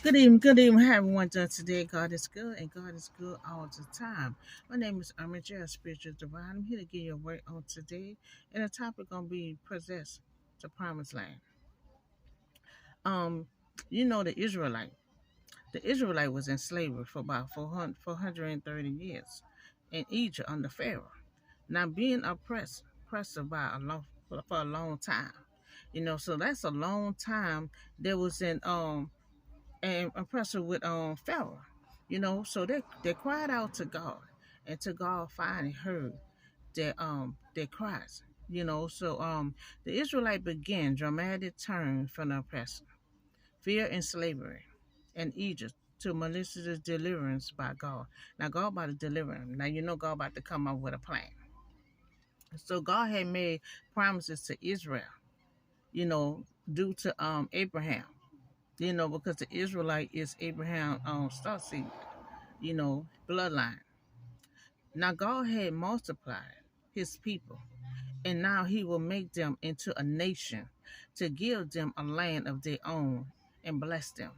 Good evening. How everyone doing today? God is good and God is good all the time. My name is Armin J, Spiritual Divine. I'm here to give you a word on today, and the topic gonna be possess the promised land. Um, you know the Israelite was in slavery for about 430 years in Egypt under Pharaoh. Now being oppressed by for a long time. So that's a long time. There was in and oppressed with Pharaoh. So they cried out to God, and to God finally heard their cries. The Israelite began dramatic turn from the oppressor, fear and slavery, in Egypt to malicious deliverance by God. Now God about to deliver them. Now God about to come up with a plan. So God had made promises to Israel, you know, due to Abraham. Because the Israelite is Abraham star seed, bloodline. Now God had multiplied his people, and now he will make them into a nation to give them a land of their own and bless them.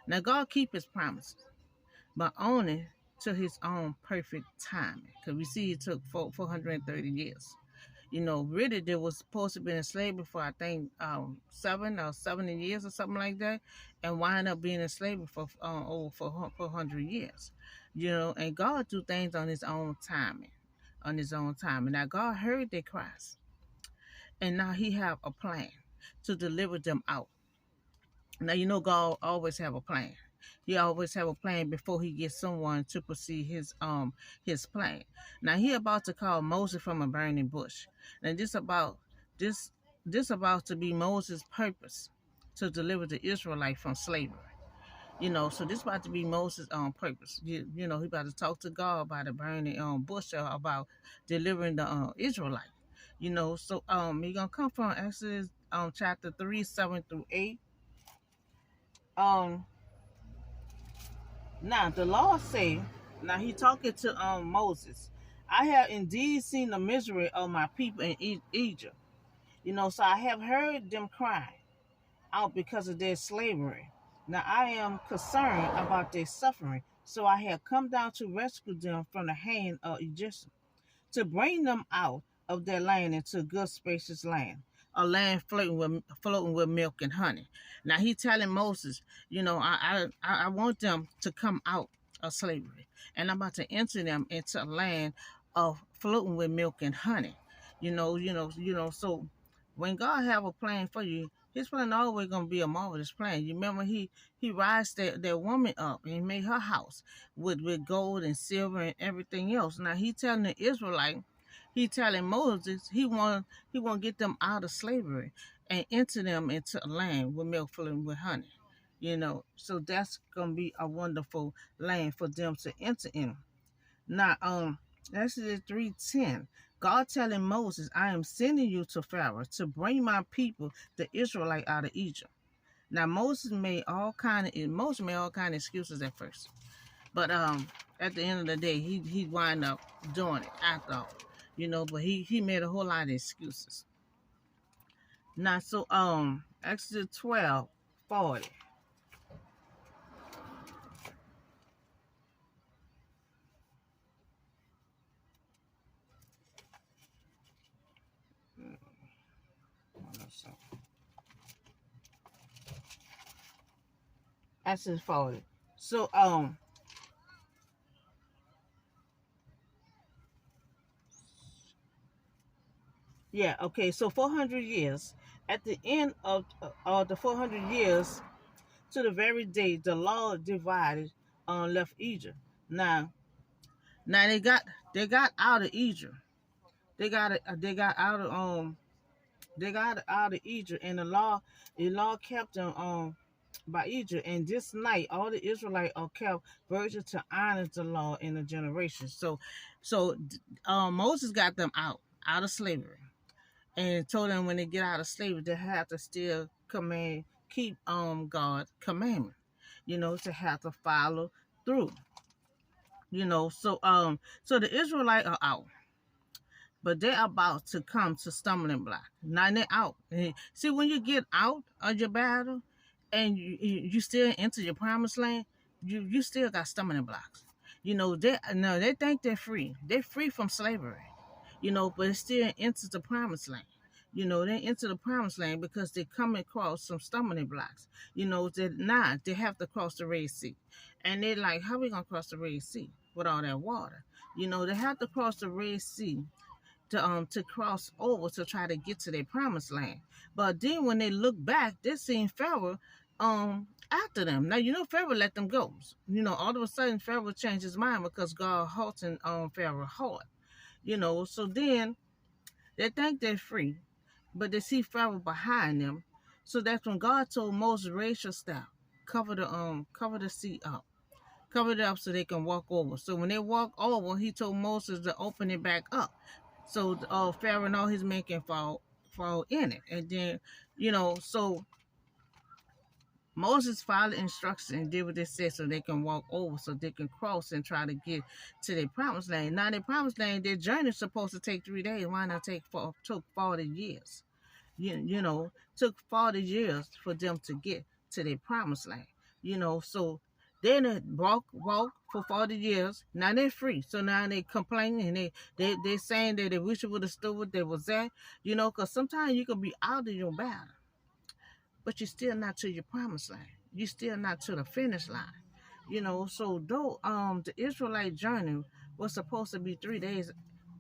Now God keep his promises, but only to his own perfect timing. Because we see it took 430 years. Really they was supposed to be in slavery for I think 7 or 70 years or something like that, and wind up being in slavery for over 400 years. And God do things on His own timing, Now God heard their cries, and now He have a plan to deliver them out. Now God always have a plan. He always have a plan before he gets someone to proceed his plan. Now he about to call Moses from a burning bush. And this this about to be Moses' purpose to deliver the Israelite from slavery. So this about to be Moses' purpose. He about to talk to God about the burning bush, about delivering the Israelite. He gonna come from Exodus chapter 3, 7 through 8. Um Now the Lord say, now he talking to Moses. I have indeed seen the misery of my people in Egypt. So I have heard them cry out because of their slavery. Now I am concerned about their suffering. So I have come down to rescue them from the hand of Egyptians, to bring them out of their land into a good spacious land, a land floating with milk and honey. Now he telling Moses, I want them to come out of slavery, and I'm about to enter them into a land of floating with milk and honey. So when God have a plan for you, his plan always gonna be a marvelous plan. You remember he rised that woman up and he made her house with gold and silver and everything else. Now he telling the Israelite, he telling Moses he want to get them out of slavery and enter them into a land with milk flowing with honey. So that's gonna be a wonderful land for them to enter in. Now, Exodus 3:10, God telling Moses, I am sending you to Pharaoh to bring my people, the Israelite, out of Egypt. Now Moses made all kind of excuses at first. But at the end of the day, he wind up doing it after all. But he made a whole lot of excuses. Now Exodus 12:40. Exodus 40. So yeah, okay, so 400 years. At the end of the 400 years, to the very day the Lord divided left Egypt. Now now they got out of Egypt. They got out of Egypt, and the law kept them by Egypt. And this night all the Israelites are kept virgin to honor the law in the generation. So Moses got them out of slavery, and told them when they get out of slavery they have to still keep God's commandment, to have to follow through. So the Israelites are out, but they're about to come to stumbling block. Now they're out. See, when you get out of your battle, and you still enter your promised land, you still got stumbling blocks. They no, they think they're free. They're free from slavery, but it still enters the promised land. They enter the promised land because they come across some stumbling blocks. They have to cross the Red Sea. And they're like, how we gonna cross the Red Sea with all that water? They have to cross the Red Sea to cross over to try to get to their promised land. But then when they look back, they seen Pharaoh after them. Now Pharaoh let them go. All of a sudden Pharaoh changed his mind because God halted Pharaoh's heart. So then they think they're free, but they see Pharaoh behind them. So that's when God told Moses, raise your staff, cover the sea up. Cover it up so they can walk over. So when they walk over, he told Moses to open it back up. So Pharaoh and all his men can fall in it. And then, so Moses followed instructions and did what they said so they can walk over, so they can cross and try to get to their promised land. Now, their promised land, their journey is supposed to take 3 days. Why not took 40 years? Took 40 years for them to get to their promised land. So then they walk for 40 years. Now they're free. So now they complaining and they saying that they wish it would have stood what they was at. Because sometimes you can be out of your battle, but you're still not to your promised land. You're still not to the finish line. So though the Israelite journey was supposed to be 3 days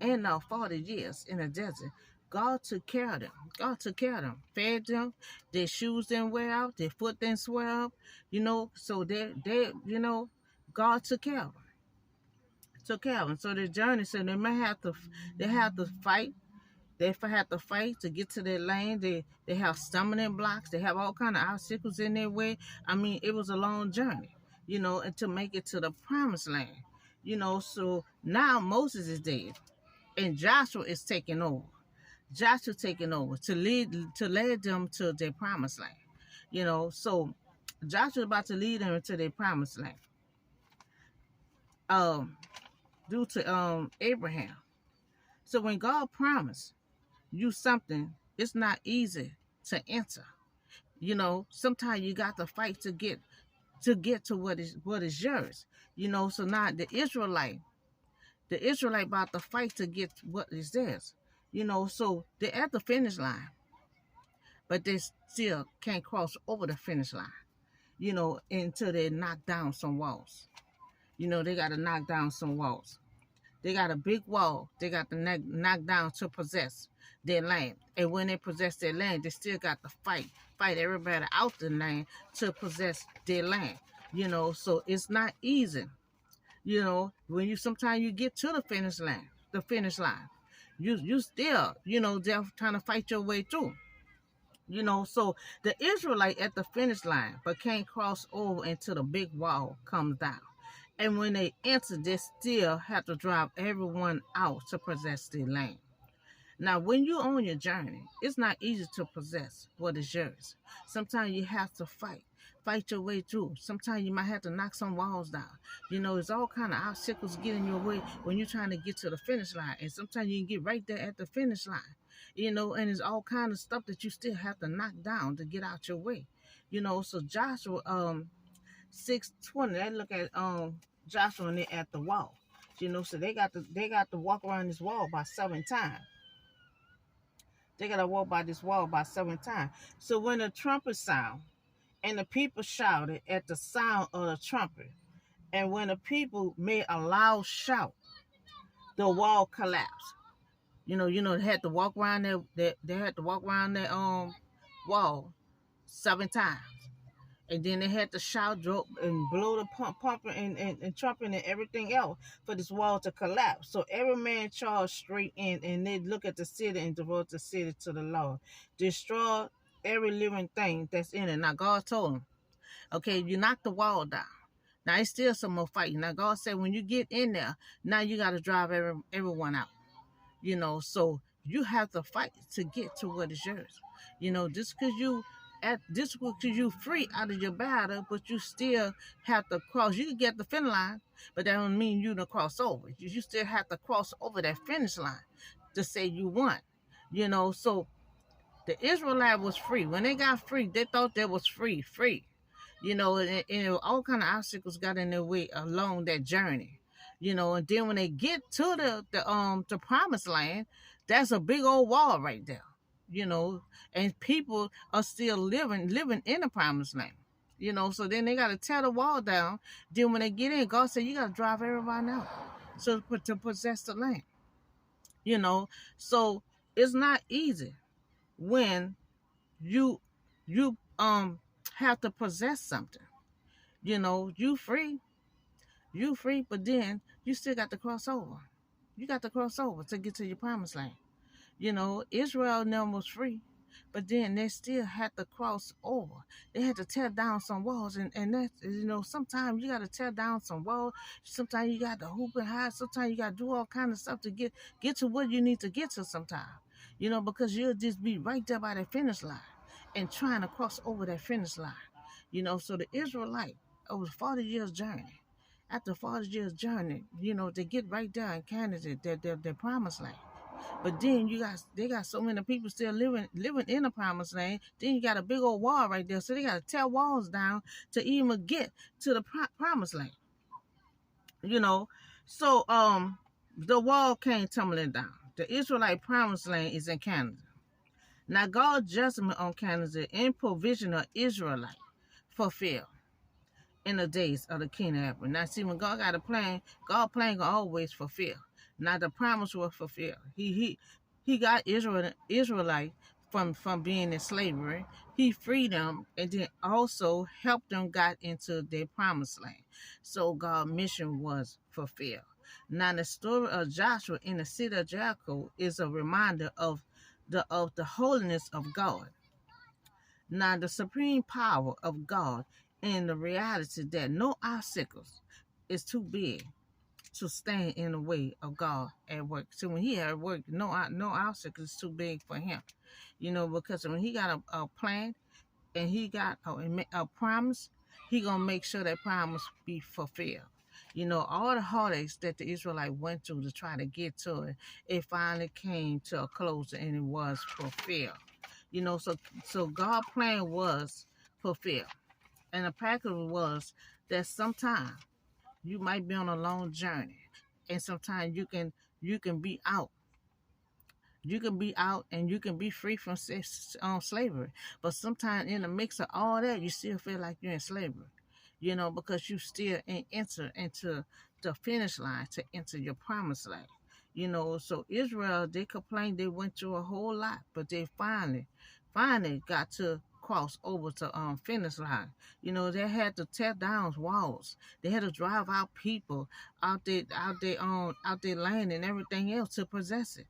and now 40 years in the desert, God took care of them. God took care of them, fed them. Their shoes didn't wear out, their foot didn't swell up. So God took care of them. Took care of them. So their journey, so they have to fight. They have to fight to get to their land. They have stumbling blocks. They have all kind of obstacles in their way. I mean, it was a long journey, and to make it to the promised land. So now Moses is dead and Joshua is taking over. Joshua taking over to lead them to their promised land. So Joshua about to lead them to their promised land. Due to Abraham. So when God promised you something, it's not easy to enter. Sometimes you got to fight to get to what is yours. So now the Israelite about to fight to get what is theirs. So they're at the finish line, but they still can't cross over the finish line, until they knock down some walls. They got to knock down some walls. They got a big wall they got to knock down to possess their land. And when they possess their land, they still got to fight everybody out the land to possess their land. So it's not easy. When sometimes you get to the finish line, you still, they're trying to fight your way through. So the Israelite at the finish line, but can't cross over until the big wall comes down. And when they enter, they still have to drive everyone out to possess their land. Now, when you're on your journey, it's not easy to possess what is yours. Sometimes you have to fight your way through. Sometimes you might have to knock some walls down. There's all kind of obstacles getting your way when you're trying to get to the finish line. And sometimes you can get right there at the finish line. And there's all kind of stuff that you still have to knock down to get out your way. So Joshua 6:20, they look at Joshua and they're at the wall. So they got to walk around this wall by 7 times. They got to walk by this wall by 7 times. So when the trumpet sound, and the people shouted at the sound of the trumpet, and when the people made a loud shout, the wall collapsed. They had to walk around that wall 7 times. And then they had to shout and blow the pump and trumpet and everything else for this wall to collapse. So every man charged straight in, and they look at the city and devote the city to the Lord. Destroy every living thing that's in it. Now God told them, okay, you knock the wall down. Now it's still some more fighting. Now God said when you get in there, now you got to drive everyone out. So you have to fight to get to what is yours. Just because you free out of your battle, but you still have to cross. You can get the finish line, but that don't mean you don't cross over. You still have to cross over that finish line to say you won. So The Israelite was free. When they got free, they thought they was free. And all kind of obstacles got in their way along that journey. And then when they get to the promised land, that's a big old wall right there. And people are still living in the promised land. So then they got to tear the wall down. Then when they get in, God said you got to drive everybody out so to possess the land. So it's not easy when you have to possess something. You free, but then you still got to cross over. You got to cross over to get to your promised land. Israel now was free, but then they still had to cross over. They had to tear down some walls, and that sometimes you got to tear down some walls. Sometimes you got to hoop and hide. Sometimes you got to do all kind of stuff to get to where you need to get to. Sometimes, because you'll just be right there by that finish line and trying to cross over that finish line. So the Israelite over 40 years journey. After 40 years journey, they get right there in Canada, their promised land. But then they got so many people still living in the promised land. Then you got a big old wall right there, so they got to tear walls down to even get to the promised land. So the wall came tumbling down. The Israelite promised land is in Canada. Now God's judgment on Canada and provision of Israelite fulfilled in the days of the king of Abram. Now see, when God got a plan, God's plan will always fulfill. Now the promise was fulfilled. He got Israelite from being in slavery. He freed them and then also helped them got into their promised land. So God's mission was fulfilled. Now the story of Joshua in the city of Jericho is a reminder of the holiness of God. Now the supreme power of God and the reality that no obstacles is too big to stand in the way of God at work. So when he at work, no obstacle is too big for him. Because when he got a plan and he got a promise, he gonna make sure that promise be fulfilled. All the heartaches that the Israelite went through to try to get to it, it finally came to a close and it was fulfilled. So God's plan was fulfilled. And the package was that sometimes you might be on a long journey, and sometimes you can be out. You can be out and you can be free from slavery. But sometimes in the mix of all that, you still feel like you're in slavery. Because you still ain't enter into the finish line to enter your promised land. So Israel, they complained they went through a whole lot, but they finally got to cross over to finish line. They had to tear down walls. They had to drive out people out their land and everything else to possess it.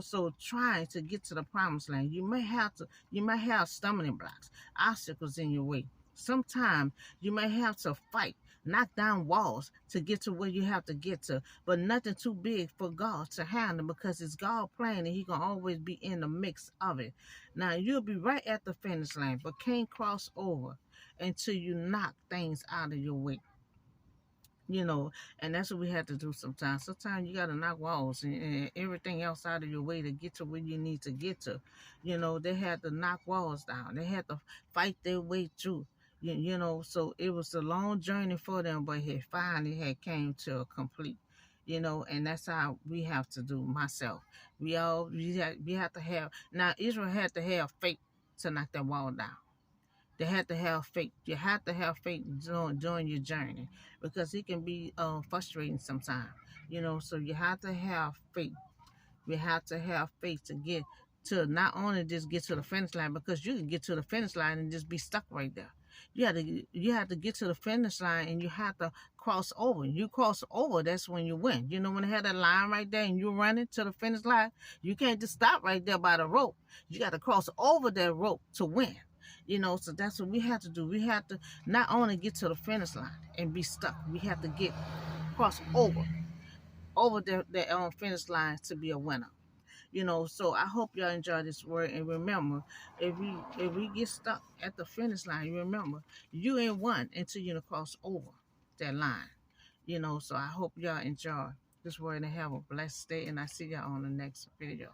So trying to get to the promised land, you might have stumbling blocks, obstacles in your way. Sometimes you may have to fight, knock down walls to get to where you have to get to, but nothing too big for God to handle because it's God's plan and he going to always be in the mix of it. Now, you'll be right at the finish line, but can't cross over until you knock things out of your way. And that's what we have to do sometimes. Sometimes you got to knock walls and everything else out of your way to get to where you need to get to. They had to knock walls down. They had to fight their way through. So it was a long journey for them, but it finally had came to a complete, and that's how we have to do myself. We have to have, now Israel had to have faith to knock that wall down. They had to have faith. You have to have faith during your journey because it can be frustrating sometimes, so you have to have faith. We have to have faith to get to not only just get to the finish line, because you can get to the finish line and just be stuck right there. You have to get to the finish line and you have to cross over. You cross over, that's when you win. When they had that line right there and you're running to the finish line, you can't just stop right there by the rope. You got to cross over that rope to win. So that's what we have to do. We have to not only get to the finish line and be stuck, we have to cross over the finish line to be a winner. So I hope y'all enjoy this word, and remember, if we get stuck at the finish line, remember, you ain't won until you cross over that line. So I hope y'all enjoy this word and have a blessed day, and I see y'all on the next video.